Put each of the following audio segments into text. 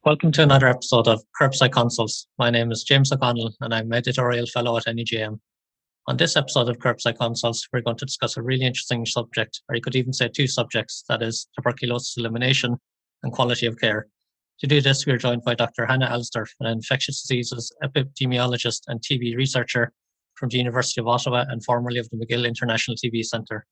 Welcome to another episode of Curbside Consults. My name is James O'Connell and I'm Editorial Fellow at NEJM. On this episode of Curbside Consults, we're going to discuss a really interesting subject, or you could even say two subjects, that is tuberculosis elimination and quality of care. To do this, we are joined by Dr. Hannah Alsdurf, an infectious diseases epidemiologist and TB researcher from the University of Ottawa and formerly of the McGill International TB Centre.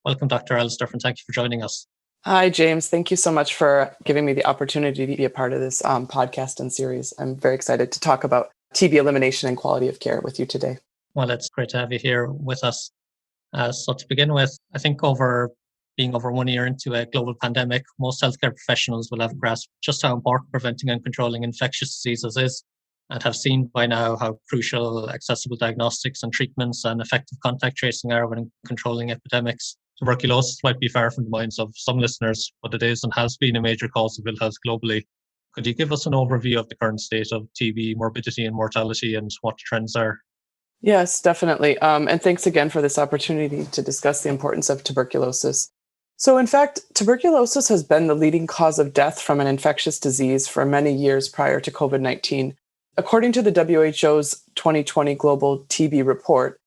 Welcome, Dr. Alsdurf, and thank you for joining us. Hi, James. Thank you so much for giving me the opportunity to be a part of this podcast and series. I'm very excited to talk about TB elimination and quality of care with you today. Well, it's great to have you here with us. So to begin with, I think being over 1 year into a global pandemic, most healthcare professionals will have grasped just how important preventing and controlling infectious diseases is, and have seen by now how crucial accessible diagnostics and treatments and effective contact tracing are when controlling epidemics. Tuberculosis might be far from the minds of some listeners, but it is and has been a major cause of ill health globally. Could you give us an overview of the current state of TB morbidity and mortality and what the trends are? Yes, definitely. And thanks again for this opportunity to discuss the importance of tuberculosis. So in fact, tuberculosis has been the leading cause of death from an infectious disease for many years prior to COVID-19. According to the WHO's 2020 Global TB Report,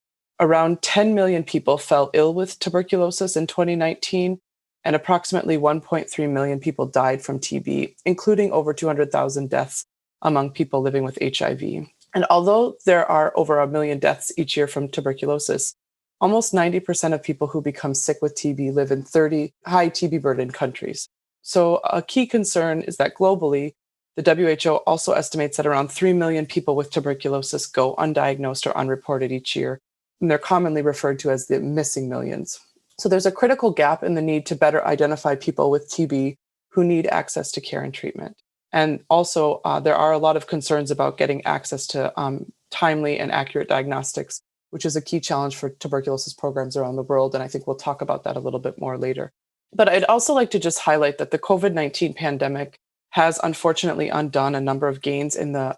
around 10 million people fell ill with tuberculosis in 2019, and approximately 1.3 million people died from TB, including over 200,000 deaths among people living with HIV. And although there are over 1 million deaths each year from tuberculosis, almost 90% of people who become sick with TB live in 30 high TB burden countries. So a key concern is that globally, the WHO also estimates that around 3 million people with tuberculosis go undiagnosed or unreported each year, and they're commonly referred to as the missing millions. So there's a critical gap in the need to better identify people with TB who need access to care and treatment. And also, there are a lot of concerns about getting access to timely and accurate diagnostics, which is a key challenge for tuberculosis programs around the world. And I think we'll talk about that a little bit more later. But I'd also like to just highlight that the COVID-19 pandemic has unfortunately undone a number of gains in the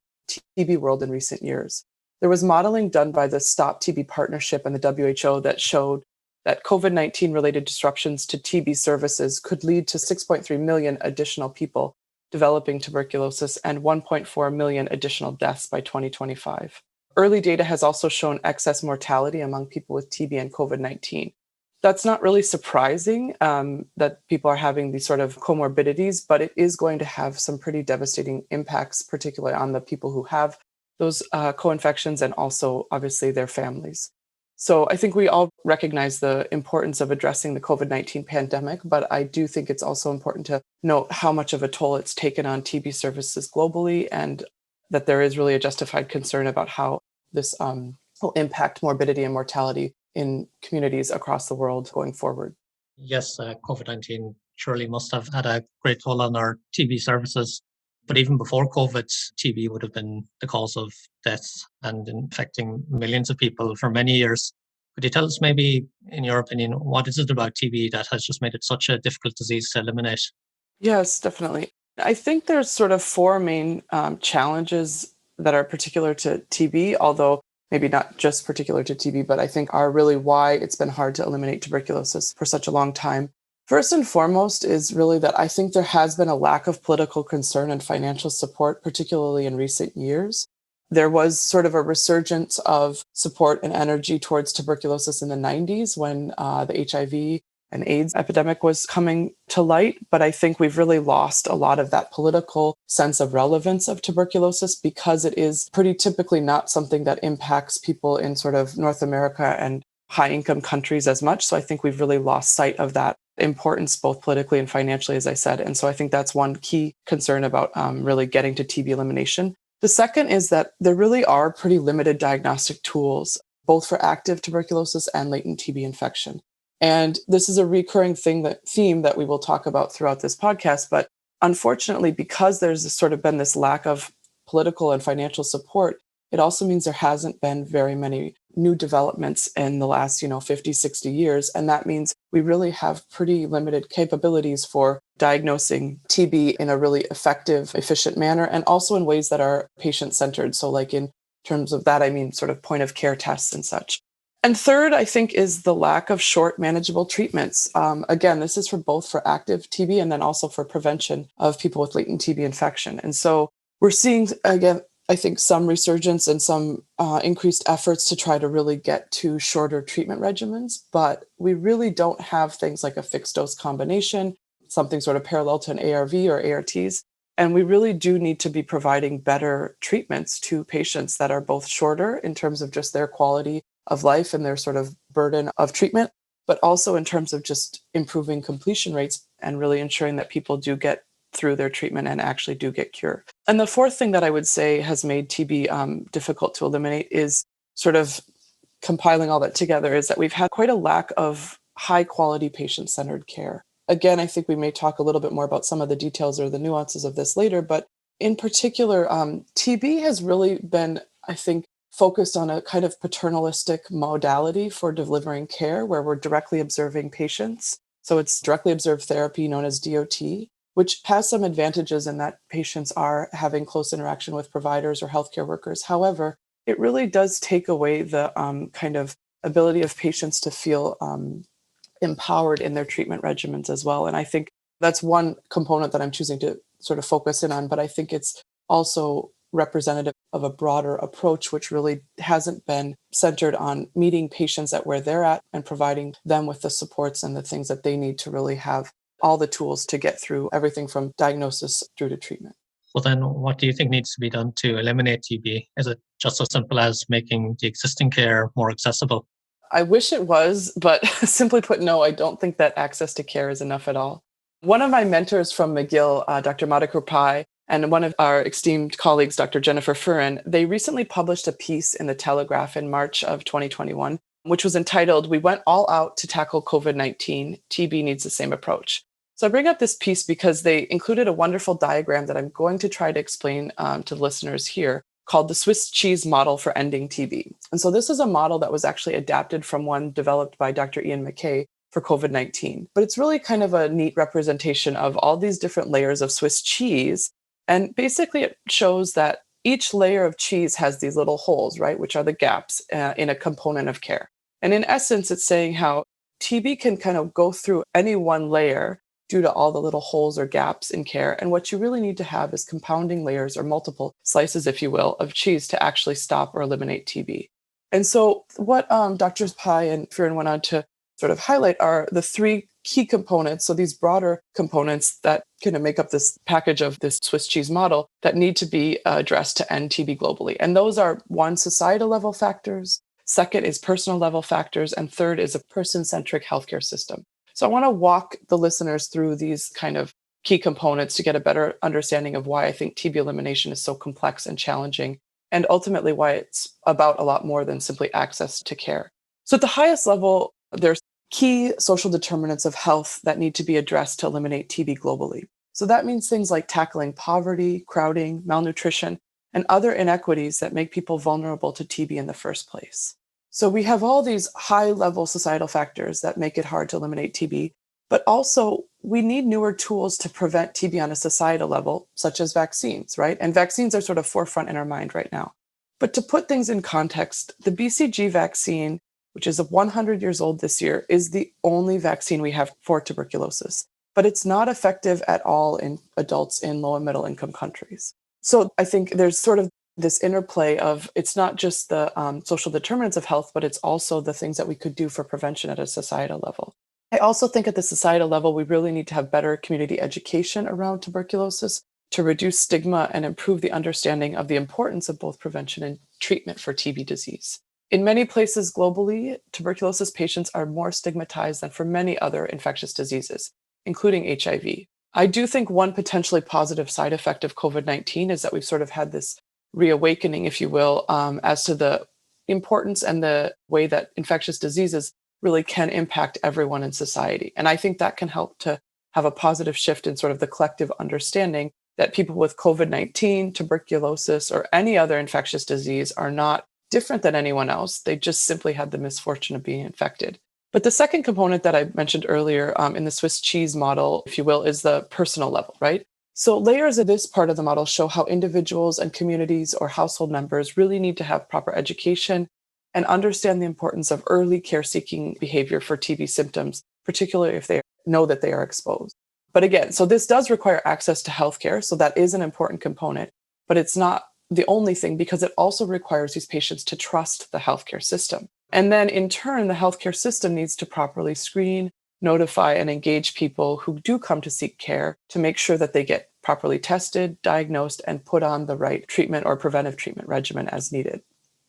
TB world in recent years. There was modeling done by the Stop TB Partnership and the WHO that showed that COVID-19 related disruptions to TB services could lead to 6.3 million additional people developing tuberculosis and 1.4 million additional deaths by 2025. Early data has also shown excess mortality among people with TB and COVID-19. That's not really surprising that people are having these sort of comorbidities, but it is going to have some pretty devastating impacts, particularly on the people who have those co-infections and also obviously their families. So I think we all recognize the importance of addressing the COVID-19 pandemic, but I do think it's also important to note how much of a toll it's taken on TB services globally, and that there is really a justified concern about how this will impact morbidity and mortality in communities across the world going forward. Yes, COVID-19 surely must have had a great toll on our TB services. But even before COVID, TB would have been the cause of deaths and infecting millions of people for many years. Could you tell us maybe, in your opinion, what is it about TB that has just made it such a difficult disease to eliminate? Yes, definitely. I think there's sort of four main challenges that are particular to TB, although maybe not just particular to TB, but I think are really why it's been hard to eliminate tuberculosis for such a long time. First and foremost is really that I think there has been a lack of political concern and financial support, particularly in recent years. There was sort of a resurgence of support and energy towards tuberculosis in the 90s when the HIV and AIDS epidemic was coming to light. But I think we've really lost a lot of that political sense of relevance of tuberculosis because it is pretty typically not something that impacts people in sort of North America and high-income countries as much. So I think we've really lost sight of that importance, both politically and financially, as I said. And so I think that's one key concern about really getting to TB elimination. The second is that there really are pretty limited diagnostic tools, both for active tuberculosis and latent TB infection. And this is a recurring theme that we will talk about throughout this podcast. But unfortunately, because there's sort of been this lack of political and financial support, it also means there hasn't been very many new developments in the last, 50, 60 years. And that means we really have pretty limited capabilities for diagnosing TB in a really effective, efficient manner, and also in ways that are patient-centered. So like in terms of that, I mean sort of point of care tests and such. And third, I think, is the lack of short, manageable treatments. Again, this is for both for active TB and then also for prevention of people with latent TB infection. And so we're seeing, again, I think some resurgence and some increased efforts to try to really get to shorter treatment regimens, but we really don't have things like a fixed dose combination, something sort of parallel to an ARV or ARTs. And we really do need to be providing better treatments to patients that are both shorter in terms of just their quality of life and their sort of burden of treatment, but also in terms of just improving completion rates and really ensuring that people do get through their treatment and actually do get cured. And the fourth thing that I would say has made TB difficult to eliminate is sort of compiling all that together is that we've had quite a lack of high quality patient-centered care. Again, I think we may talk a little bit more about some of the details or the nuances of this later, but in particular, TB has really been, I think, focused on a kind of paternalistic modality for delivering care where we're directly observing patients. So it's directly observed therapy known as DOT, which has some advantages in that patients are having close interaction with providers or healthcare workers. However, it really does take away the kind of ability of patients to feel empowered in their treatment regimens as well. And I think that's one component that I'm choosing to sort of focus in on, but I think it's also representative of a broader approach, which really hasn't been centered on meeting patients at where they're at and providing them with the supports and the things that they need to really have all the tools to get through everything from diagnosis through to treatment. Well, then what do you think needs to be done to eliminate TB? Is it just as simple as making the existing care more accessible? I wish it was, but simply put, no, I don't think that access to care is enough at all. One of my mentors from McGill, Dr. Madhukar Pai, and one of our esteemed colleagues, Dr. Jennifer Furin, they recently published a piece in the Telegraph in March of 2021, which was entitled, "We Went All Out to Tackle COVID-19. TB Needs the Same Approach." So I bring up this piece because they included a wonderful diagram that I'm going to try to explain to listeners here called the Swiss cheese model for ending TB. And so this is a model that was actually adapted from one developed by Dr. Ian McKay for COVID-19. But it's really kind of a neat representation of all these different layers of Swiss cheese. And basically it shows that each layer of cheese has these little holes, right, which are the gaps in a component of care. And in essence, it's saying how TB can kind of go through any one layer due to all the little holes or gaps in care. And what you really need to have is compounding layers or multiple slices, if you will, of cheese to actually stop or eliminate TB. And so what Drs. Pai and Furin went on to sort of highlight are the three key components. So these broader components that kind of make up this package of this Swiss cheese model that need to be addressed to end TB globally. And those are one, societal level factors. Second is personal level factors. And third is a person-centric healthcare system. So I want to walk the listeners through these kind of key components to get a better understanding of why I think TB elimination is so complex and challenging, and ultimately why it's about a lot more than simply access to care. So at the highest level, there's key social determinants of health that need to be addressed to eliminate TB globally. So that means things like tackling poverty, crowding, malnutrition, and other inequities that make people vulnerable to TB in the first place. So we have all these high-level societal factors that make it hard to eliminate TB, but also we need newer tools to prevent TB on a societal level, such as vaccines, right? And vaccines are sort of forefront in our mind right now. But to put things in context, the BCG vaccine, which is 100 years old this year, is the only vaccine we have for tuberculosis. But it's not effective at all in adults in low and middle income countries. So I think there's sort of this interplay of it's not just the social determinants of health, but it's also the things that we could do for prevention at a societal level. I also think at the societal level, we really need to have better community education around tuberculosis to reduce stigma and improve the understanding of the importance of both prevention and treatment for TB disease. In many places globally, tuberculosis patients are more stigmatized than for many other infectious diseases, including HIV. I do think one potentially positive side effect of COVID-19 is that we've sort of had this reawakening, if you will, as to the importance and the way that infectious diseases really can impact everyone in society. And I think that can help to have a positive shift in sort of the collective understanding that people with COVID-19, tuberculosis, or any other infectious disease are not different than anyone else. They just simply had the misfortune of being infected. But the second component that I mentioned earlier in the Swiss cheese model, if you will, is the personal level, right? So layers of this part of the model show how individuals and communities or household members really need to have proper education, and understand the importance of early care-seeking behavior for TB symptoms, particularly if they know that they are exposed. But again, so this does require access to healthcare, so that is an important component, but it's not the only thing because it also requires these patients to trust the healthcare system. And then in turn, the healthcare system needs to properly screen, notify, and engage people who do come to seek care to make sure that they get properly tested, diagnosed, and put on the right treatment or preventive treatment regimen as needed.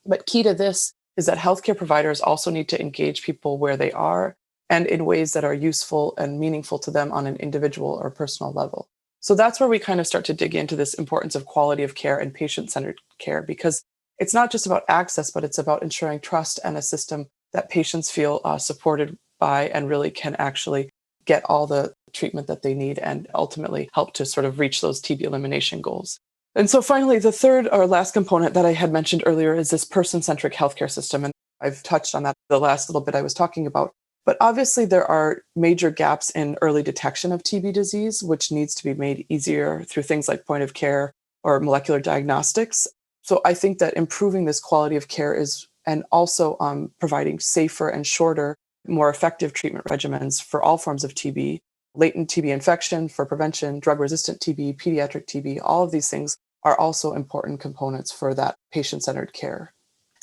But key to this is that healthcare providers also need to engage people where they are and in ways that are useful and meaningful to them on an individual or personal level. So that's where we kind of start to dig into this importance of quality of care and patient-centered care, because it's not just about access, but it's about ensuring trust and a system that patients feel supported by and really can actually get all the treatment that they need and ultimately help to sort of reach those TB elimination goals. And so finally, the third or last component that I had mentioned earlier is this person-centric healthcare system. And I've touched on that the last little bit I was talking about. But obviously, there are major gaps in early detection of TB disease, which needs to be made easier through things like point of care or molecular diagnostics. So I think that improving this quality of care is, and also providing safer and shorter, more effective treatment regimens for all forms of TB, latent TB infection for prevention, drug-resistant TB, pediatric TB, all of these things are also important components for that patient-centered care.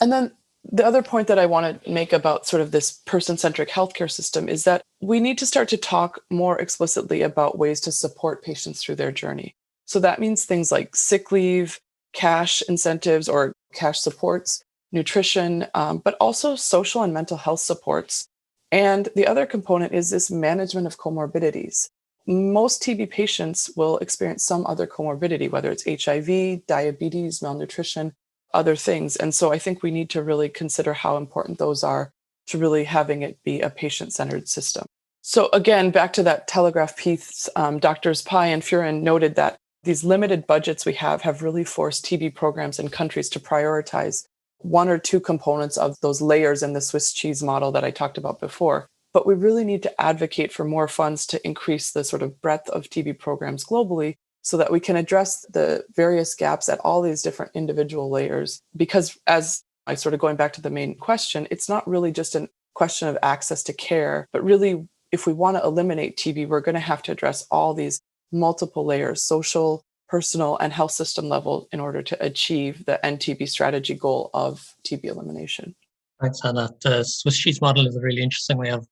And then the other point that I want to make about sort of this person-centric healthcare system is that we need to start to talk more explicitly about ways to support patients through their journey. So that means things like sick leave, cash incentives or cash supports, nutrition, but also social and mental health supports. And the other component is this management of comorbidities. Most TB patients will experience some other comorbidity, whether it's HIV, diabetes, malnutrition, other things. And so I think we need to really consider how important those are to really having it be a patient-centered system. So again, back to that Telegraph piece, Drs. Pai and Furin noted that these limited budgets we have really forced TB programs in countries to prioritize one or two components of those layers in the Swiss cheese model that I talked about before. But we really need to advocate for more funds to increase the sort of breadth of TB programs globally so that we can address the various gaps at all these different individual layers. Because as I sort of going back to the main question, it's not really just a question of access to care, but really, if we want to eliminate TB, we're going to have to address all these multiple layers, social, personal, and health system level in order to achieve the NTB strategy goal of TB elimination. Thanks, Hannah. The Swiss cheese model is a really interesting way of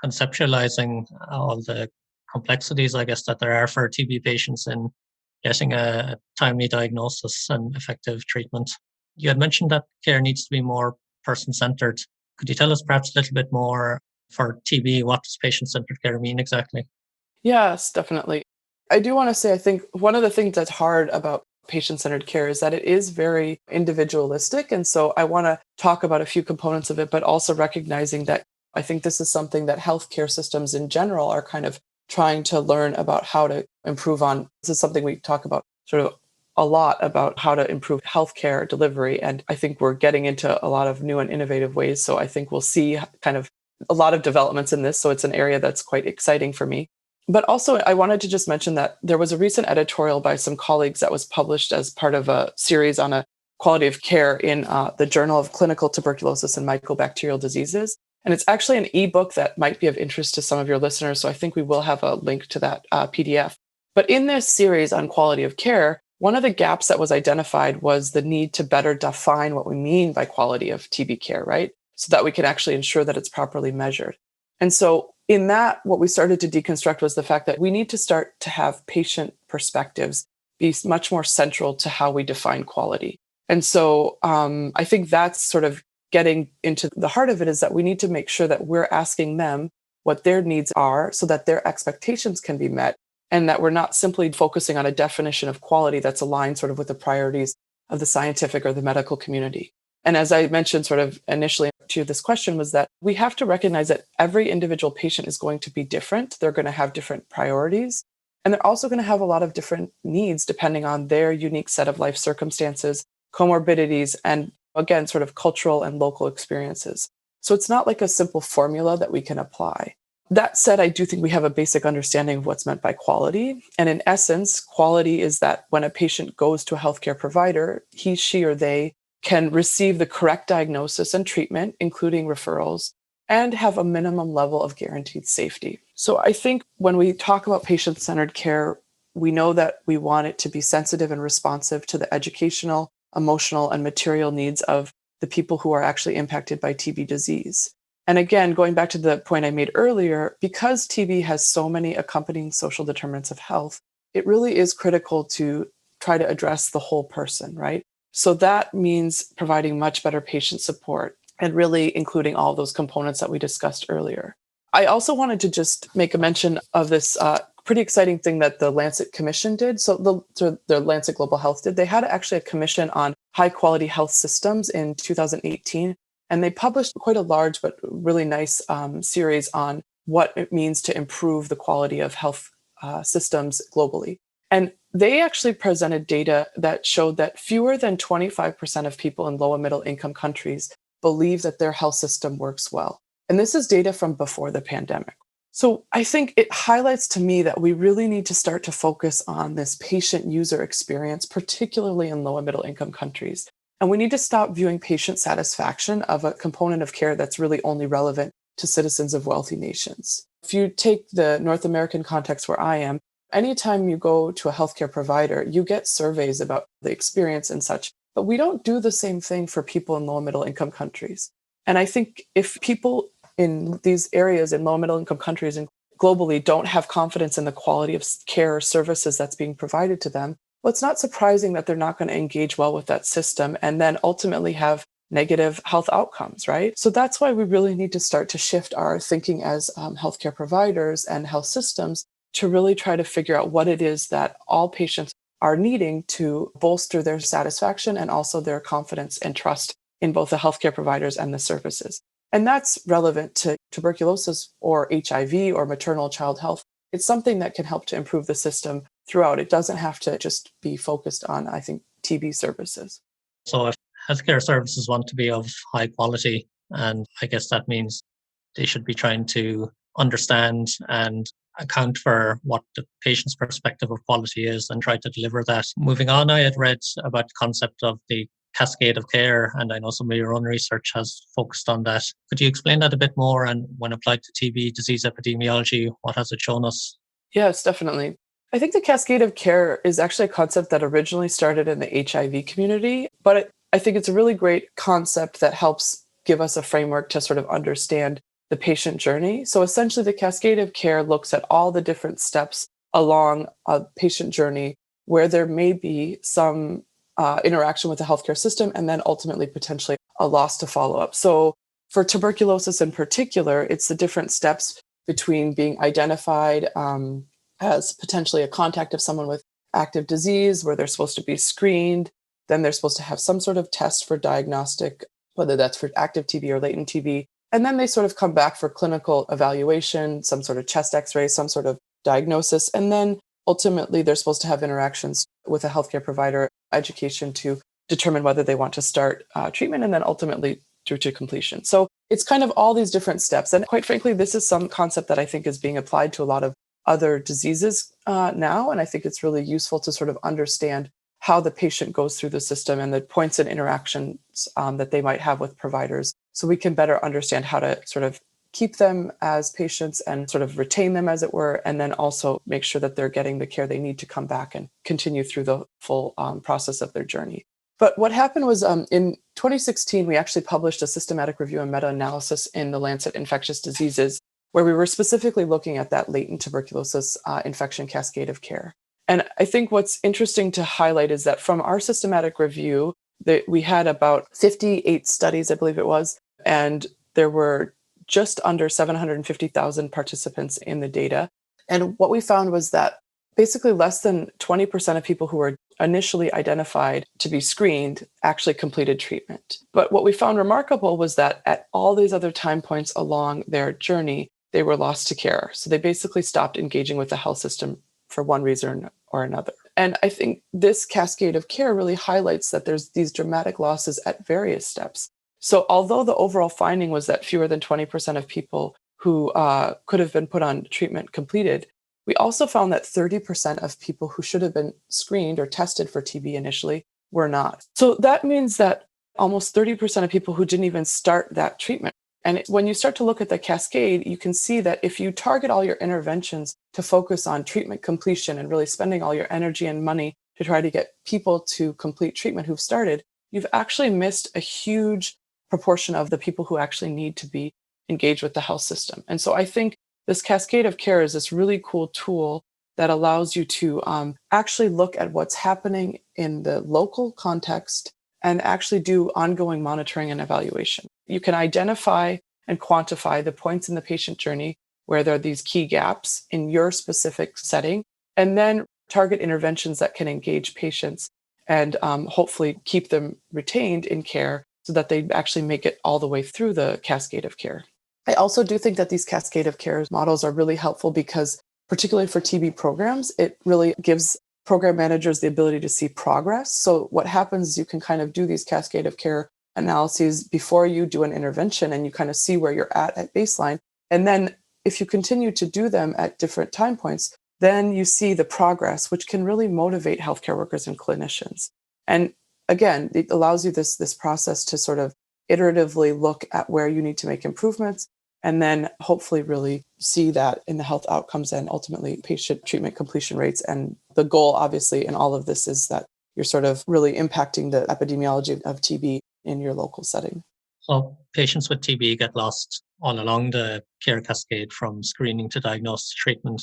conceptualizing all the complexities, I guess, that there are for TB patients in getting a timely diagnosis and effective treatment. You had mentioned that care needs to be more person-centered. Could you tell us perhaps a little bit more for TB? What does patient-centered care mean exactly? Yes, definitely. I do want to say, I think one of the things that's hard about patient-centered care is that it is very individualistic. And so I want to talk about a few components of it, but also recognizing that I think this is something that healthcare systems in general are kind of trying to learn about how to improve on. This is something we talk about sort of a lot about how to improve healthcare delivery. And I think we're getting into a lot of new and innovative ways. So I think we'll see kind of a lot of developments in this. So it's an area that's quite exciting for me. But also, I wanted to just mention that there was a recent editorial by some colleagues that was published as part of a series on a quality of care in the Journal of Clinical Tuberculosis and Mycobacterial Diseases. And it's actually an ebook that might be of interest to some of your listeners. So I think we will have a link to that PDF. But in this series on quality of care, one of the gaps that was identified was the need to better define what we mean by quality of TB care, right? So that we can actually ensure that it's properly measured. And so in that, what we started to deconstruct was the fact that we need to start to have patient perspectives be much more central to how we define quality. And so I think that's sort of getting into the heart of it, is that we need to make sure that we're asking them what their needs are so that their expectations can be met, and that we're not simply focusing on a definition of quality that's aligned sort of with the priorities of the scientific or the medical community. And as I mentioned sort of initially to this question, was that we have to recognize that every individual patient is going to be different. They're going to have different priorities, and they're also going to have a lot of different needs depending on their unique set of life circumstances, comorbidities, and again, sort of cultural and local experiences. So it's not like a simple formula that we can apply. That said, I do think we have a basic understanding of what's meant by quality. And in essence, quality is that when a patient goes to a healthcare provider, he, she, or they can receive the correct diagnosis and treatment, including referrals, and have a minimum level of guaranteed safety. So I think when we talk about patient-centered care, we know that we want it to be sensitive and responsive to the educational, emotional, and material needs of the people who are actually impacted by TB disease. And again, going back to the point I made earlier, because TB has so many accompanying social determinants of health, it really is critical to try to address the whole person, right? So that means providing much better patient support and really including all those components that we discussed earlier. I also wanted to just make a mention of this pretty exciting thing that the Lancet Commission did. So the Lancet Global Health did. They had actually a commission on high quality health systems in 2018. And they published quite a large but really nice series on what it means to improve the quality of health systems globally. And they actually presented data that showed that fewer than 25% of people in low and middle income countries believe that their health system works well. And this is data from before the pandemic. So I think it highlights to me that we really need to start to focus on this patient user experience, particularly in low and middle income countries. And we need to stop viewing patient satisfaction of a component of care that's really only relevant to citizens of wealthy nations. If you take the North American context where I am, anytime you go to a healthcare provider, you get surveys about the experience and such, but we don't do the same thing for people in low and middle income countries. And I think if people in these areas in low and middle income countries and globally don't have confidence in the quality of care or services that's being provided to them, well, it's not surprising that they're not going to engage well with that system and then ultimately have negative health outcomes, right? So that's why we really need to start to shift our thinking as healthcare providers and health systems to really try to figure out what it is that all patients are needing to bolster their satisfaction and also their confidence and trust in both the healthcare providers and the services. And that's relevant to tuberculosis or HIV or maternal child health. It's something that can help to improve the system throughout. It doesn't have to just be focused on, I think, TB services. So if healthcare services want to be of high quality, and I guess that means they should be trying to understand and account for what the patient's perspective of quality is and try to deliver that. Moving on, I had read about the concept of the cascade of care, and I know some of your own research has focused on that. Could you explain that a bit more? And when applied to TB disease epidemiology, what has it shown us? Yes, definitely. I think the cascade of care is actually a concept that originally started in the HIV community, but I think it's a really great concept that helps give us a framework to sort of understand the patient journey. So essentially, the cascade of care looks at all the different steps along a patient journey where there may be some interaction with the healthcare system and then ultimately potentially a loss to follow up. So for tuberculosis in particular, it's the different steps between being identified as potentially a contact of someone with active disease, where they're supposed to be screened. Then they're supposed to have some sort of test for diagnostic, whether that's for active TB or latent TB. And then they sort of come back for clinical evaluation, some sort of chest x-ray, some sort of diagnosis. And then ultimately, they're supposed to have interactions with a healthcare provider, education to determine whether they want to start treatment, and then ultimately through to completion. So it's kind of all these different steps. And quite frankly, this is some concept that I think is being applied to a lot of other diseases now. And I think it's really useful to sort of understand how the patient goes through the system and the points and interactions that they might have with providers, so we can better understand how to sort of keep them as patients and sort of retain them, as it were, and then also make sure that they're getting the care they need to come back and continue through the full process of their journey. But what happened was in 2016, we actually published a systematic review and meta-analysis in the Lancet Infectious Diseases, where we were specifically looking at that latent tuberculosis infection cascade of care. And I think what's interesting to highlight is that from our systematic review, we had about 58 studies, I believe it was, and there were just under 750,000 participants in the data. And what we found was that basically less than 20% of people who were initially identified to be screened actually completed treatment. But what we found remarkable was that at all these other time points along their journey, they were lost to care. So they basically stopped engaging with the health system for one reason or another. And I think this cascade of care really highlights that there's these dramatic losses at various steps. So although the overall finding was that fewer than 20% of people who could have been put on treatment completed, we also found that 30% of people who should have been screened or tested for TB initially were not. So that means that almost 30% of people who didn't even start that treatment. And when you start to look at the cascade, you can see that if you target all your interventions to focus on treatment completion and really spending all your energy and money to try to get people to complete treatment who've started, you've actually missed a huge proportion of the people who actually need to be engaged with the health system. And so I think this cascade of care is this really cool tool that allows you to actually look at what's happening in the local context and actually do ongoing monitoring and evaluation. You can identify and quantify the points in the patient journey where there are these key gaps in your specific setting, and then target interventions that can engage patients and hopefully keep them retained in care so that they actually make it all the way through the cascade of care. I also do think that these cascade of care models are really helpful because, particularly for TB programs, it really gives program managers the ability to see progress. So what happens is you can kind of do these cascade of care analyses before you do an intervention, and you kind of see where you're at baseline. And then if you continue to do them at different time points, then you see the progress, which can really motivate healthcare workers and clinicians. And again, it allows you this process to sort of iteratively look at where you need to make improvements, and then hopefully really see that in the health outcomes and ultimately patient treatment completion rates. And the goal, obviously, in all of this is that you're sort of really impacting the epidemiology of TB in your local setting. So patients with TB get lost all along the care cascade from screening to diagnosis to treatment.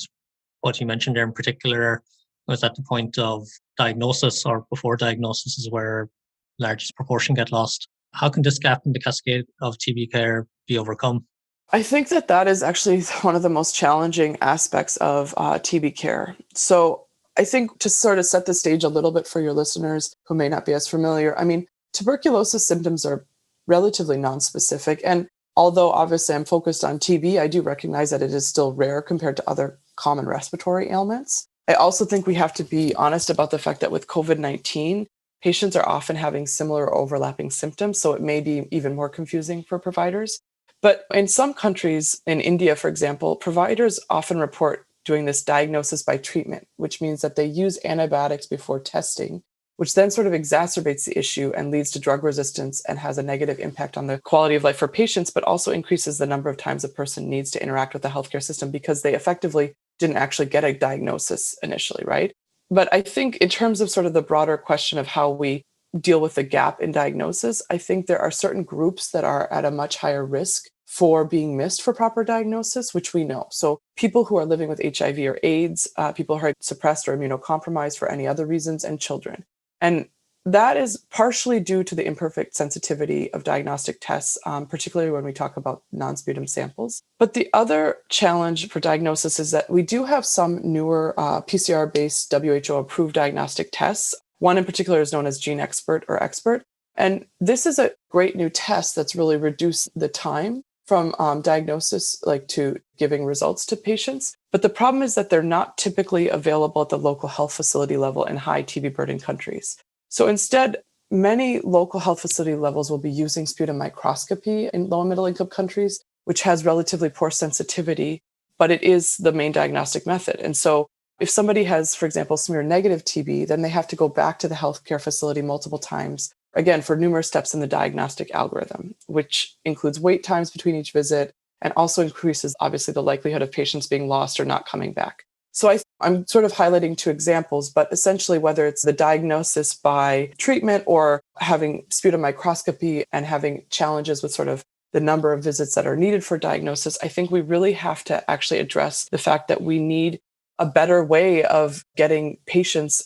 What you mentioned there in particular was at the point of diagnosis or before diagnosis is where largest proportion get lost. How can this gap in the cascade of TB care be overcome? I think that is actually one of the most challenging aspects of TB care. So I think to sort of set the stage a little bit for your listeners who may not be as familiar, I mean, tuberculosis symptoms are relatively nonspecific. And although obviously I'm focused on TB, I do recognize that it is still rare compared to other common respiratory ailments. I also think we have to be honest about the fact that with COVID-19, patients are often having similar overlapping symptoms, so it may be even more confusing for providers. But in some countries, in India, for example, providers often report doing this diagnosis by treatment, which means that they use antibiotics before testing, which then sort of exacerbates the issue and leads to drug resistance and has a negative impact on the quality of life for patients, but also increases the number of times a person needs to interact with the healthcare system because they effectively didn't actually get a diagnosis initially, right? But I think in terms of sort of the broader question of how we deal with the gap in diagnosis, I think there are certain groups that are at a much higher risk for being missed for proper diagnosis, which we know. So people who are living with HIV or AIDS, people who are suppressed or immunocompromised for any other reasons, and children. And that is partially due to the imperfect sensitivity of diagnostic tests, particularly when we talk about non-sputum samples. But the other challenge for diagnosis is that we do have some newer PCR-based WHO-approved diagnostic tests. One in particular is known as GeneXpert or Expert. And this is a great new test that's really reduced the time from diagnosis to giving results to patients. But the problem is that they're not typically available at the local health facility level in high TB burden countries. So instead, many local health facility levels will be using sputum microscopy in low and middle income countries, which has relatively poor sensitivity, but it is the main diagnostic method. And so if somebody has, for example, smear negative TB, then they have to go back to the healthcare facility multiple times, again, for numerous steps in the diagnostic algorithm, which includes wait times between each visit and also increases, obviously, the likelihood of patients being lost or not coming back. So I'm sort of highlighting two examples, but essentially whether it's the diagnosis by treatment or having sputum microscopy and having challenges with sort of the number of visits that are needed for diagnosis, I think we really have to actually address the fact that we need a better way of getting patients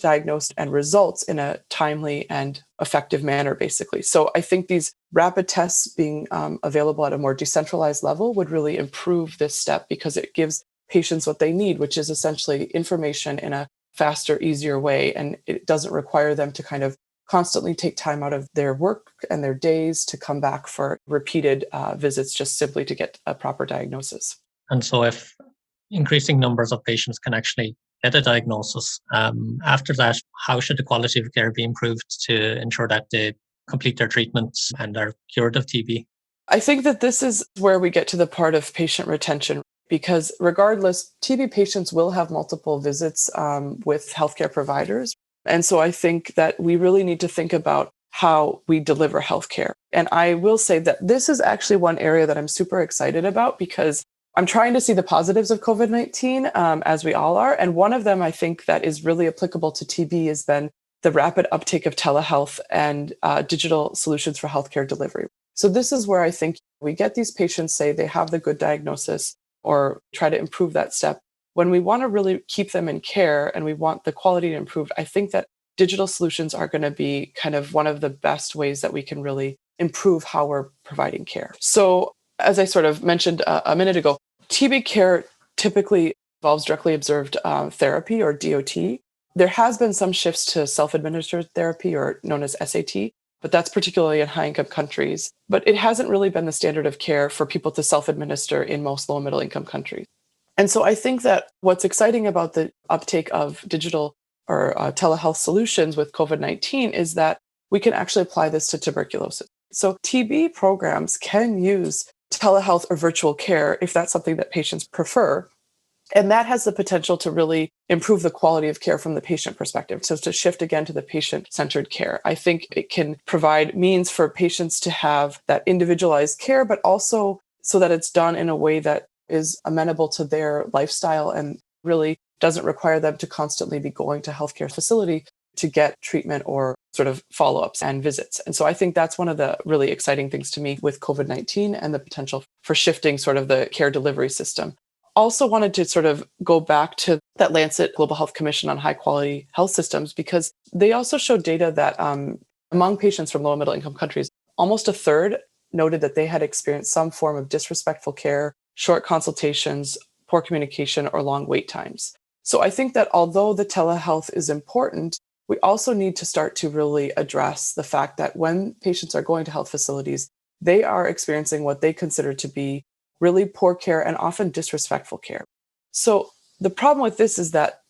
diagnosed and results in a timely and effective manner, basically. So I think these rapid tests being available at a more decentralized level would really improve this step because it gives patients what they need, which is essentially information in a faster, easier way. And it doesn't require them to kind of constantly take time out of their work and their days to come back for repeated visits just simply to get a proper diagnosis. And so if increasing numbers of patients can actually get a diagnosis, after that, how should the quality of care be improved to ensure that they complete their treatments and are cured of TB? I think that this is where we get to the part of patient retention. Because regardless, TB patients will have multiple visits with healthcare providers. And so I think that we really need to think about how we deliver healthcare. And I will say that this is actually one area that I'm super excited about because I'm trying to see the positives of COVID-19, as we all are. And one of them, I think, that is really applicable to TB has been the rapid uptake of telehealth and digital solutions for healthcare delivery. So this is where I think we get these patients say they have the good diagnosis or try to improve that step. When we want to really keep them in care and we want the quality to improve, I think that digital solutions are going to be kind of one of the best ways that we can really improve how we're providing care. So as I sort of mentioned a minute ago, TB care typically involves directly observed therapy or DOT. There has been some shifts to self-administered therapy or known as SAT, but that's particularly in high-income countries. But it hasn't really been the standard of care for people to self-administer in most low and middle-income countries. And so I think that what's exciting about the uptake of digital or telehealth solutions with COVID-19 is that we can actually apply this to tuberculosis. So TB programs can use telehealth or virtual care if that's something that patients prefer. And that has the potential to really improve the quality of care from the patient perspective. So to shift again to the patient-centered care, I think it can provide means for patients to have that individualized care, but also so that it's done in a way that is amenable to their lifestyle and really doesn't require them to constantly be going to healthcare facility to get treatment or sort of follow-ups and visits. And so I think that's one of the really exciting things to me with COVID-19 and the potential for shifting sort of the care delivery system. Also wanted to sort of go back to that Lancet Global Health Commission on high quality health systems, because they also showed data that among patients from low and middle income countries, almost a third noted that they had experienced some form of disrespectful care, short consultations, poor communication, or long wait times. So I think that although the telehealth is important, we also need to start to really address the fact that when patients are going to health facilities, they are experiencing what they consider to be really poor care and often disrespectful care. So the problem with this is that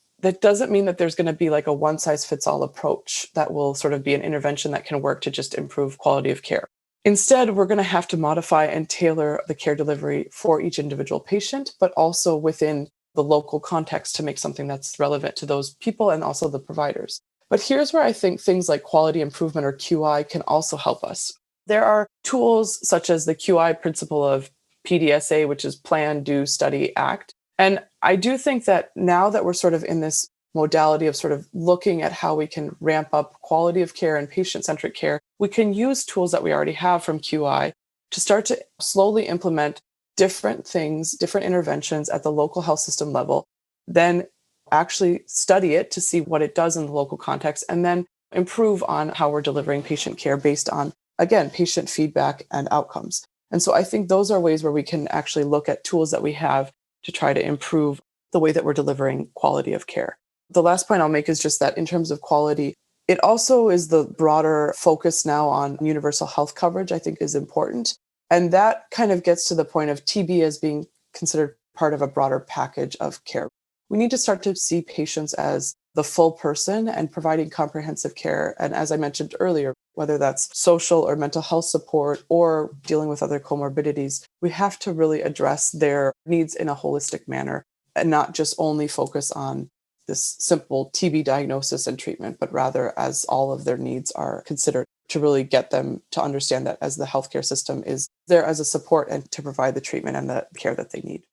doesn't mean that there's going to be like a one size fits all approach that will sort of be an intervention that can work to just improve quality of care. Instead, we're going to have to modify and tailor the care delivery for each individual patient, but also within the local context to make something that's relevant to those people and also the providers. But here's where I think things like quality improvement or QI can also help us. There are tools such as the QI principle of PDSA, which is Plan, Do, Study, Act. And I do think that now that we're sort of in this modality of sort of looking at how we can ramp up quality of care and patient-centric care, we can use tools that we already have from QI to start to slowly implement different things, different interventions at the local health system level, then actually study it to see what it does in the local context, and then improve on how we're delivering patient care based on, again, patient feedback and outcomes. And so I think those are ways where we can actually look at tools that we have to try to improve the way that we're delivering quality of care. The last point I'll make is just that in terms of quality, it also is the broader focus now on universal health coverage, I think is important. And that kind of gets to the point of TB as being considered part of a broader package of care. We need to start to see patients as the full person and providing comprehensive care. And as I mentioned earlier, whether that's social or mental health support or dealing with other comorbidities, we have to really address their needs in a holistic manner and not just only focus on this simple TB diagnosis and treatment, but rather as all of their needs are considered to really get them to understand that as the healthcare system is there as a support and to provide the treatment and the care that they need.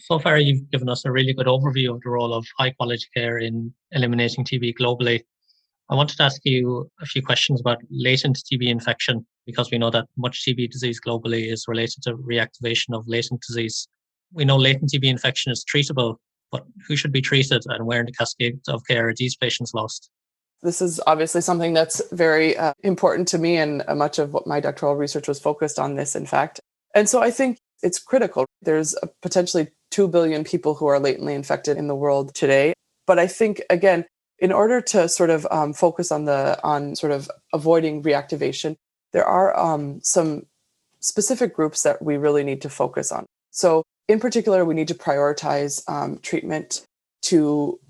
So far, you've given us a really good overview of the role of high quality care in eliminating TB globally. I wanted to ask you a few questions about latent TB infection, because we know that much TB disease globally is related to reactivation of latent disease. We know latent TB infection is treatable, but who should be treated and where in the cascade of care are these patients lost? This is obviously something that's very important to me, and much of what my doctoral research was focused on this, in fact. And so I think it's critical. There's potentially 2 billion people who are latently infected in the world today. But I think, again, in order to sort of focus on sort of avoiding reactivation, there are some specific groups that we really need to focus on. So in particular, we need to prioritize treatment to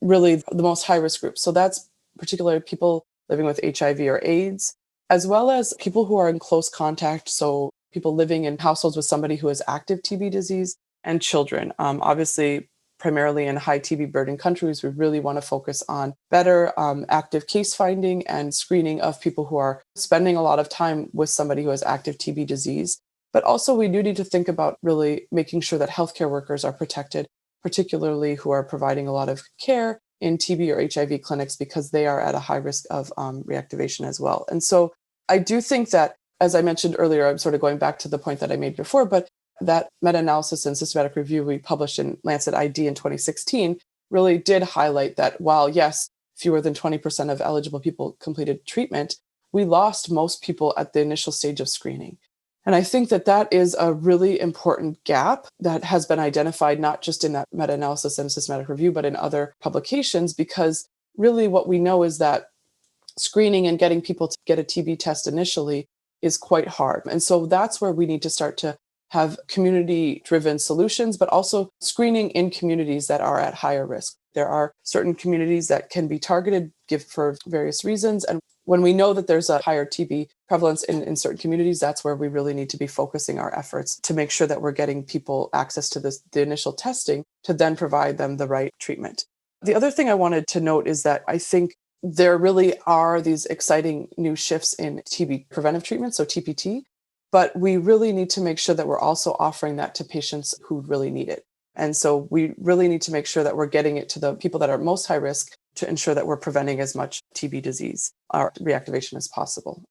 really the most high-risk groups. So that's particularly people living with HIV or AIDS, as well as people who are in close contact. So people living in households with somebody who has active TB disease and children. Obviously, primarily in high TB burden countries, we really want to focus on better active case finding and screening of people who are spending a lot of time with somebody who has active TB disease. But also we do need to think about really making sure that healthcare workers are protected, particularly who are providing a lot of care in TB or HIV clinics, because they are at a high risk of reactivation as well. And so I do think that, as I mentioned earlier, I'm sort of going back to the point that I made before, but that meta-analysis and systematic review we published in Lancet ID in 2016 really did highlight that while, yes, fewer than 20% of eligible people completed treatment, we lost most people at the initial stage of screening. And I think that that is a really important gap that has been identified not just in that meta-analysis and systematic review, but in other publications, because really what we know is that screening and getting people to get a TB test initially is quite hard. And so that's where we need to start to have community-driven solutions, but also screening in communities that are at higher risk. There are certain communities that can be targeted for various reasons. And when we know that there's a higher TB prevalence in certain communities, that's where we really need to be focusing our efforts to make sure that we're getting people access to the initial testing to then provide them the right treatment. The other thing I wanted to note is that I think there really are these exciting new shifts in TB preventive treatment, so TPT, but we really need to make sure that we're also offering that to patients who really need it. And so we really need to make sure that we're getting it to the people that are most high risk to ensure that we're preventing as much TB disease or reactivation as possible.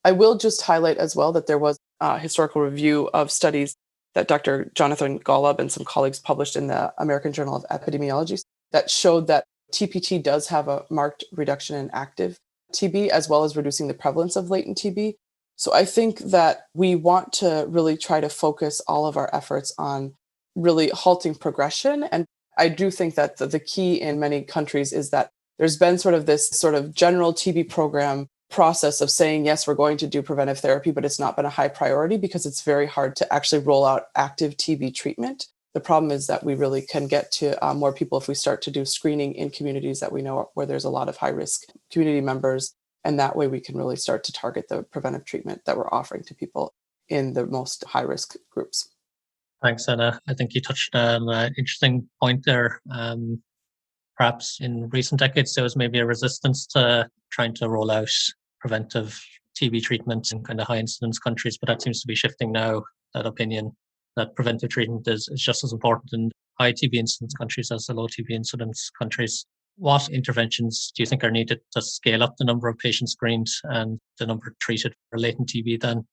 I will just highlight as well that there was a historical review of studies that Dr. Jonathan Golub and some colleagues published in the American Journal of Epidemiology that showed that TPT does have a marked reduction in active TB as well as reducing the prevalence of latent TB. So I think that we want to really try to focus all of our efforts on really halting progression. And I do think that the key in many countries is that there's been sort of this sort of general TB program process of saying, yes, we're going to do preventive therapy, but it's not been a high priority because it's very hard to actually roll out active TB treatment. The problem is that we really can get to more people if we start to do screening in communities that we know where there's a lot of high risk community members. And that way we can really start to target the preventive treatment that we're offering to people in the most high risk groups. Thanks, Anna. I think you touched on an interesting point there. Perhaps in recent decades, there was maybe a resistance to trying to roll out preventive TB treatment in kind of high incidence countries, but that seems to be shifting now, that opinion that preventive treatment is just as important in high TB incidence countries as the low TB incidence countries. What interventions do you think are needed to scale up the number of patients screened and the number treated for latent TB then?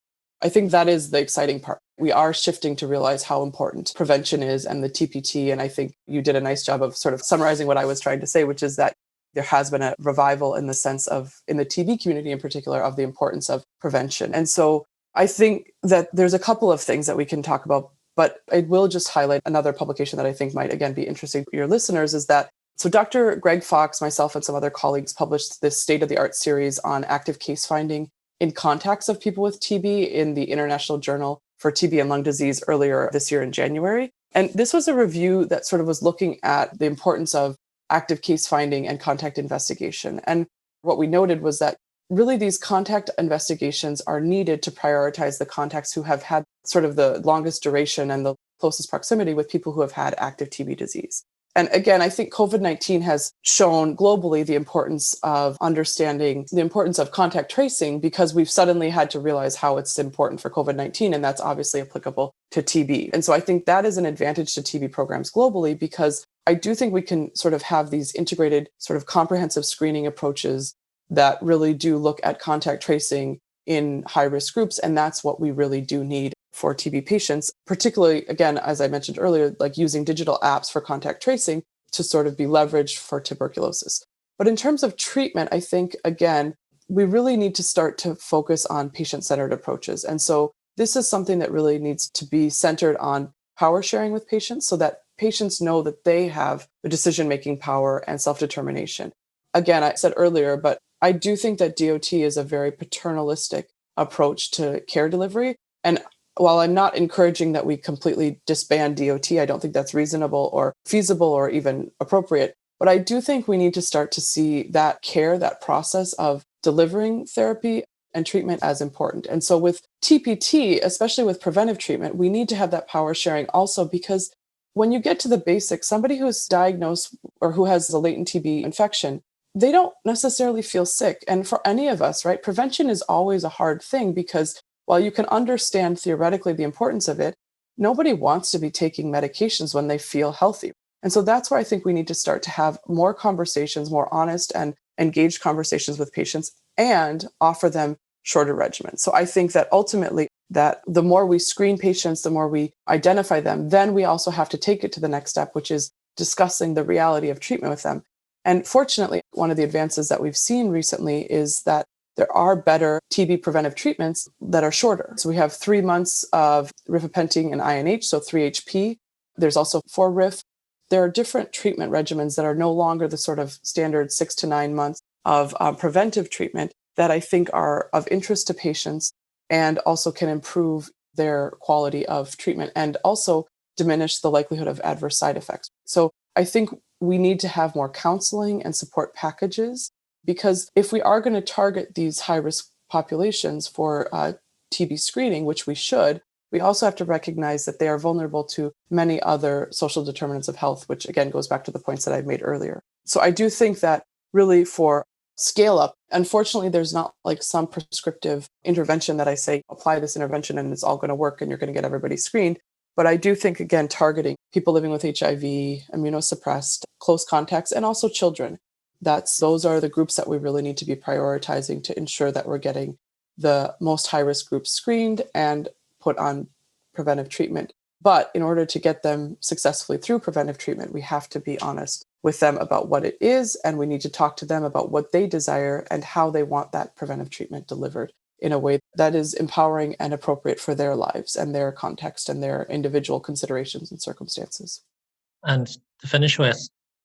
I think that is the exciting part. We are shifting to realize how important prevention is and the TPT. And I think you did a nice job of sort of summarizing what I was trying to say, which is that there has been a revival in the sense of, in the TB community in particular, of the importance of prevention. And so I think that there's a couple of things that we can talk about, but I will just highlight another publication that I think might, again, be interesting for your listeners is that, so Dr. Greg Fox, myself, and some other colleagues published this state-of-the-art series on active case finding in contacts of people with TB in the International Journal for TB and Lung Disease earlier this year in January. And this was a review that sort of was looking at the importance of active case finding and contact investigation. And what we noted was that really these contact investigations are needed to prioritize the contacts who have had sort of the longest duration and the closest proximity with people who have had active TB disease. And again, I think COVID-19 has shown globally the importance of understanding the importance of contact tracing, because we've suddenly had to realize how it's important for COVID-19, and that's obviously applicable to TB. And so I think that is an advantage to TB programs globally, because I do think we can sort of have these integrated sort of comprehensive screening approaches that really do look at contact tracing in high-risk groups. And that's what we really do need for TB patients, particularly, again, as I mentioned earlier, like using digital apps for contact tracing to sort of be leveraged for tuberculosis. But in terms of treatment, I think, again, we really need to start to focus on patient-centered approaches. And so this is something that really needs to be centered on power sharing with patients so that patients know that they have the decision-making power and self-determination. Again, I said earlier, but I do think that DOT is a very paternalistic approach to care delivery. And while I'm not encouraging that we completely disband DOT, I don't think that's reasonable or feasible or even appropriate. But I do think we need to start to see that care, that process of delivering therapy and treatment as important. And so with TPT, especially with preventive treatment, we need to have that power sharing also because when you get to the basics, somebody who's diagnosed or who has a latent TB infection, they don't necessarily feel sick. And for any of us, right, prevention is always a hard thing because while you can understand theoretically the importance of it, nobody wants to be taking medications when they feel healthy. And so that's where I think we need to start to have more conversations, more honest and engaged conversations with patients and offer them shorter regimens. So I think that ultimately that the more we screen patients, the more we identify them, then we also have to take it to the next step, which is discussing the reality of treatment with them. And fortunately, one of the advances that we've seen recently is that there are better TB preventive treatments that are shorter. So we have 3 months of rifampicin and INH, so 3HP. There's also 4-RIF. There are different treatment regimens that are no longer the sort of standard 6 to 9 months of preventive treatment that I think are of interest to patients and also can improve their quality of treatment and also diminish the likelihood of adverse side effects. So I think we need to have more counseling and support packages because if we are going to target these high-risk populations for TB screening, which we should, we also have to recognize that they are vulnerable to many other social determinants of health, which again goes back to the points that I've made earlier. So I do think that really for scale up, unfortunately, there's not like some prescriptive intervention that I say, apply this intervention and it's all going to work and you're going to get everybody screened. But I do think, again, targeting people living with HIV, immunosuppressed, close contacts, and also children. Those are the groups that we really need to be prioritizing to ensure that we're getting the most high-risk groups screened and put on preventive treatment. But in order to get them successfully through preventive treatment, we have to be honest with them about what it is, and we need to talk to them about what they desire and how they want that preventive treatment delivered in a way that is empowering and appropriate for their lives and their context and their individual considerations and circumstances. And to finish with,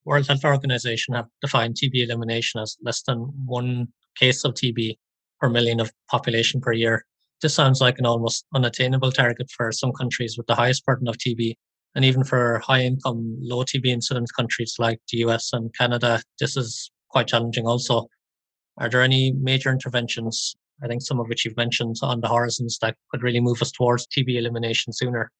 World Health Organization have defined TB elimination as less than 1 case of TB per million of population per year. This sounds like an almost unattainable target for some countries with the highest burden of TB. And even for high-income, low TB incidence countries like the US and Canada, this is quite challenging also. Are there any major interventions, I think some of which you've mentioned, on the horizons that could really move us towards TB elimination sooner?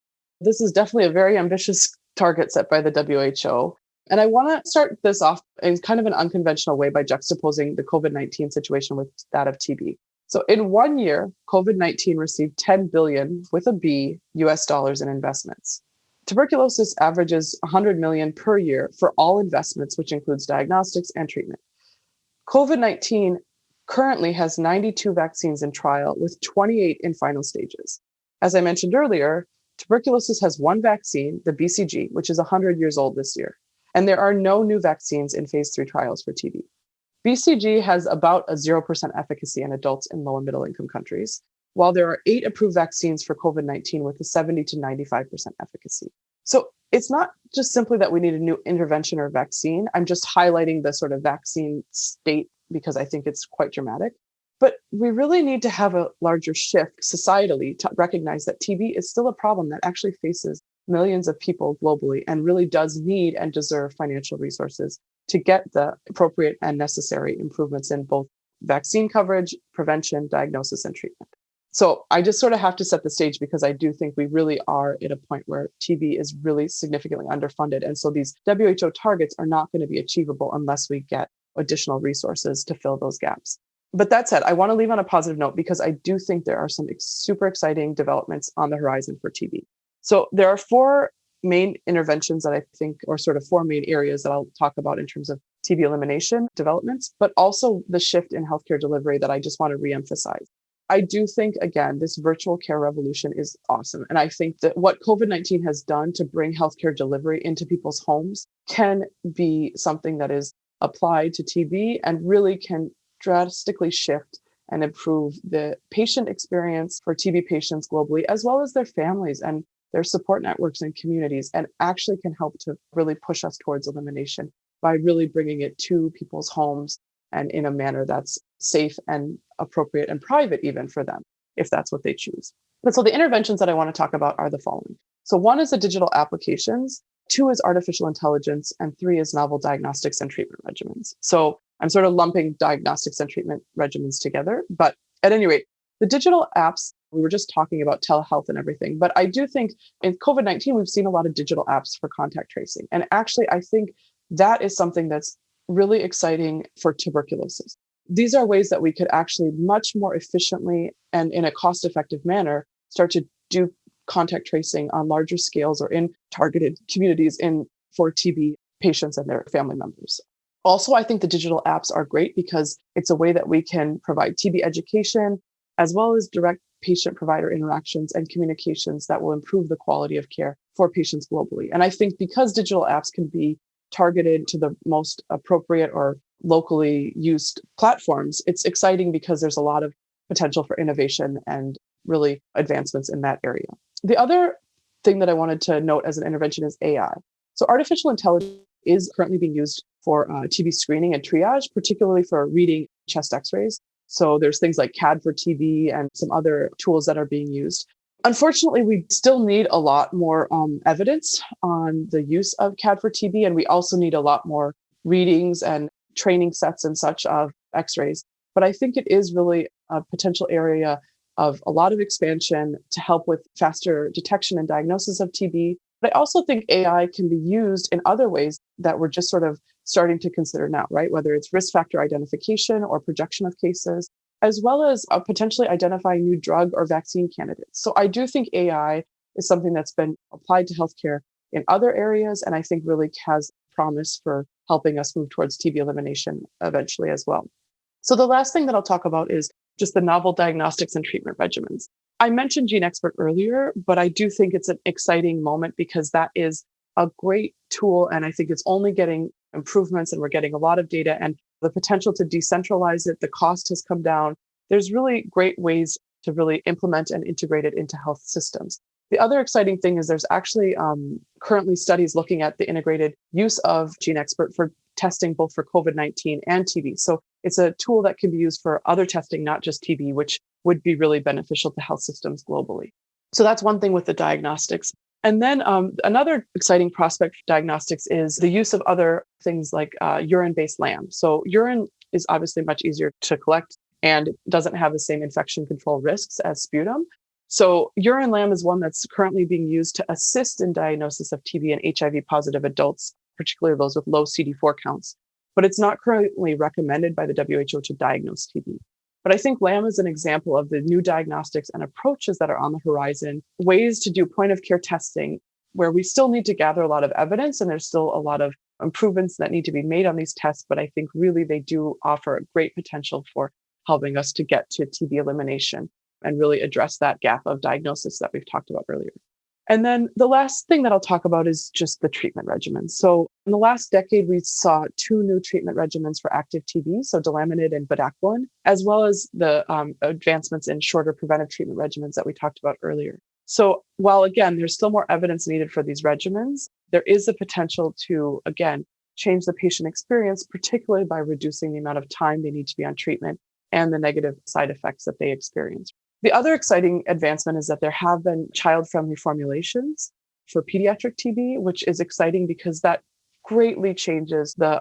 This is definitely a very ambitious target set by the WHO. And I want to start this off in kind of an unconventional way by juxtaposing the COVID-19 situation with that of TB. So in 1 year, COVID-19 received 10 billion with a B US dollars in investments. Tuberculosis averages 100 million per year for all investments, which includes diagnostics and treatment. COVID-19 currently has 92 vaccines in trial with 28 in final stages. As I mentioned earlier, tuberculosis has one vaccine, the BCG, which is 100 years old this year. And there are no new vaccines in phase 3 trials for TB. BCG has about a 0% efficacy in adults in low and middle income countries, while there are 8 approved vaccines for COVID-19 with a 70 to 95% efficacy. So it's not just simply that we need a new intervention or vaccine. I'm just highlighting the sort of vaccine state because I think it's quite dramatic. But we really need to have a larger shift societally to recognize that TB is still a problem that actually faces millions of people globally and really does need and deserve financial resources to get the appropriate and necessary improvements in both vaccine coverage, prevention, diagnosis, and treatment. So I just sort of have to set the stage because I do think we really are at a point where TB is really significantly underfunded. And so these WHO targets are not going to be achievable unless we get additional resources to fill those gaps. But that said, I want to leave on a positive note because I do think there are some super exciting developments on the horizon for TB. So there are 4 main interventions that I think, or sort of 4 main areas that I'll talk about in terms of TB elimination developments, but also the shift in healthcare delivery that I just want to reemphasize. I do think, again, this virtual care revolution is awesome. And I think that what COVID-19 has done to bring healthcare delivery into people's homes can be something that is applied to TB and really can drastically shift and improve the patient experience for TB patients globally, as well as their families and their support networks and communities, and actually can help to really push us towards elimination by really bringing it to people's homes and in a manner that's safe and appropriate and private even for them, if that's what they choose. But so the interventions that I want to talk about are the following. So 1 is the digital applications, 2 is artificial intelligence, and 3 is novel diagnostics and treatment regimens. So I'm sort of lumping diagnostics and treatment regimens together, but at any rate, the digital apps We were just talking about telehealth and everything. But I do think in COVID-19, we've seen a lot of digital apps for contact tracing. And actually, I think that is something that's really exciting for tuberculosis. These are ways that we could actually much more efficiently and in a cost-effective manner start to do contact tracing on larger scales or in targeted communities for TB patients and their family members. Also, I think the digital apps are great because it's a way that we can provide TB education as well as direct patient-provider interactions and communications that will improve the quality of care for patients globally. And I think because digital apps can be targeted to the most appropriate or locally used platforms, it's exciting because there's a lot of potential for innovation and really advancements in that area. The other thing that I wanted to note as an intervention is AI. So artificial intelligence is currently being used for TB screening and triage, particularly for reading chest x-rays. So there's things like CAD for TB and some other tools that are being used. Unfortunately, we still need a lot more evidence on the use of CAD for TB, and we also need a lot more readings and training sets and such of x-rays. But I think it is really a potential area of a lot of expansion to help with faster detection and diagnosis of TB. But I also think AI can be used in other ways that we're just sort of starting to consider now, right? Whether it's risk factor identification or projection of cases, as well as potentially identifying new drug or vaccine candidates. So I do think AI is something that's been applied to healthcare in other areas, and I think really has promise for helping us move towards TB elimination eventually as well. So the last thing that I'll talk about is just the novel diagnostics and treatment regimens. I mentioned GeneXpert earlier, but I do think it's an exciting moment because that is a great tool. And I think it's only getting improvements and we're getting a lot of data and the potential to decentralize it. The cost has come down. There's really great ways to really implement and integrate it into health systems. The other exciting thing is there's actually currently studies looking at the integrated use of GeneXpert for testing both for COVID-19 and TB. So it's a tool that can be used for other testing, not just TB, which would be really beneficial to health systems globally. So that's one thing with the diagnostics. And then another exciting prospect for diagnostics is the use of other things like urine-based LAM. So urine is obviously much easier to collect and doesn't have the same infection control risks as sputum. So urine LAM is one that's currently being used to assist in diagnosis of TB in HIV positive adults, particularly those with low CD4 counts. But it's not currently recommended by the WHO to diagnose TB. But I think LAM is an example of the new diagnostics and approaches that are on the horizon, ways to do point of care testing where we still need to gather a lot of evidence and there's still a lot of improvements that need to be made on these tests. But I think really they do offer a great potential for helping us to get to TB elimination and really address that gap of diagnosis that we've talked about earlier. And then the last thing that I'll talk about is just the treatment regimens. So in the last decade, we saw 2 new treatment regimens for active TB, so delamanid and bedaquiline, as well as the advancements in shorter preventive treatment regimens that we talked about earlier. So while, again, there's still more evidence needed for these regimens, there is a potential to, again, change the patient experience, particularly by reducing the amount of time they need to be on treatment and the negative side effects that they experience. The other exciting advancement is that there have been child-friendly formulations for pediatric TB, which is exciting because that greatly changes the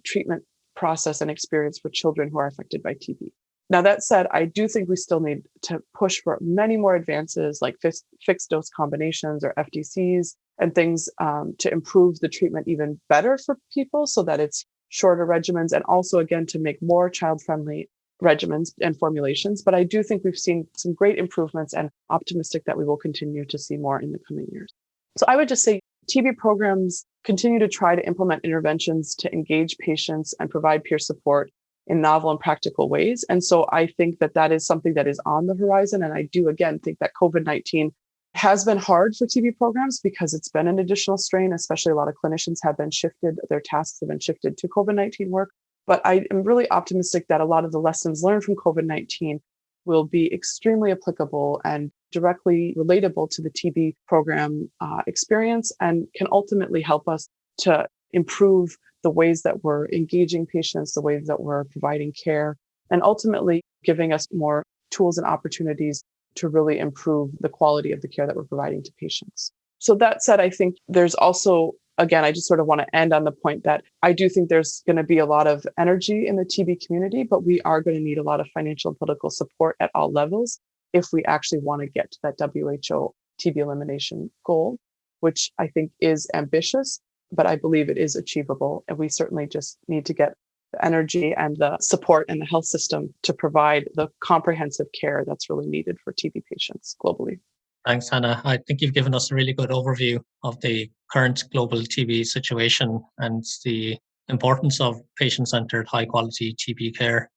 treatment process and experience for children who are affected by TB. Now, that said, I do think we still need to push for many more advances like fixed dose combinations or FDCs and things to improve the treatment even better for people so that it's shorter regimens and also, again, to make more child-friendly regimens and formulations. But I do think we've seen some great improvements and optimistic that we will continue to see more in the coming years. So I would just say TB programs continue to try to implement interventions to engage patients and provide peer support in novel and practical ways. And so I think that that is something that is on the horizon. And I do, again, think that COVID-19 has been hard for TB programs because it's been an additional strain, especially a lot of clinicians have been shifted, their tasks have been shifted to COVID-19 work. But I am really optimistic that a lot of the lessons learned from COVID-19 will be extremely applicable and directly relatable to the TB program experience and can ultimately help us to improve the ways that we're engaging patients, the ways that we're providing care, and ultimately giving us more tools and opportunities to really improve the quality of the care that we're providing to patients. So that said, I think there's also, again, I just sort of want to end on the point that I do think there's going to be a lot of energy in the TB community, but we are going to need a lot of financial and political support at all levels if we actually want to get to that WHO TB elimination goal, which I think is ambitious, but I believe it is achievable. And we certainly just need to get the energy and the support in the health system to provide the comprehensive care that's really needed for TB patients globally. Thanks, Hannah. I think you've given us a really good overview of the current global TB situation and the importance of patient-centered, high-quality TB care.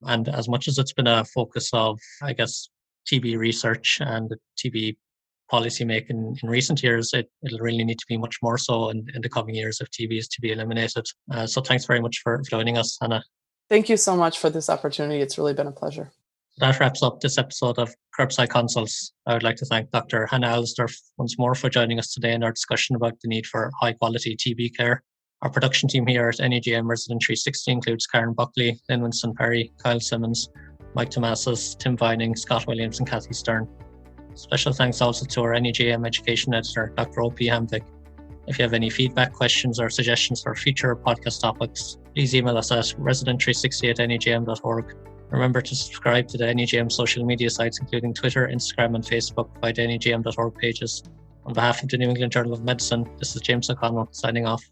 And as much as it's been a focus of, I guess, TB research and TB policy making in recent years, it'll really need to be much more so in the coming years if TB is to be eliminated. So thanks very much for joining us, Hannah. Thank you so much for this opportunity. It's really been a pleasure. That wraps up this episode of Curbside Consults. I would like to thank Dr. Hannah Alsdurf once more for joining us today in our discussion about the need for high-quality TB care. Our production team here at NEJM Resident 360 includes Karen Buckley, Lynn Winston-Perry, Kyle Simmons, Mike Tomasas, Tim Vining, Scott Williams, and Kathy Stern. Special thanks also to our NEJM Education Editor, Dr. O.P. Hamvik. If you have any feedback, questions, or suggestions for future podcast topics, please email us at resident360@nejm.org. Remember to subscribe to the NEJM social media sites, including Twitter, Instagram, and Facebook via the NEJM.org pages. On behalf of the New England Journal of Medicine, this is James O'Connell signing off.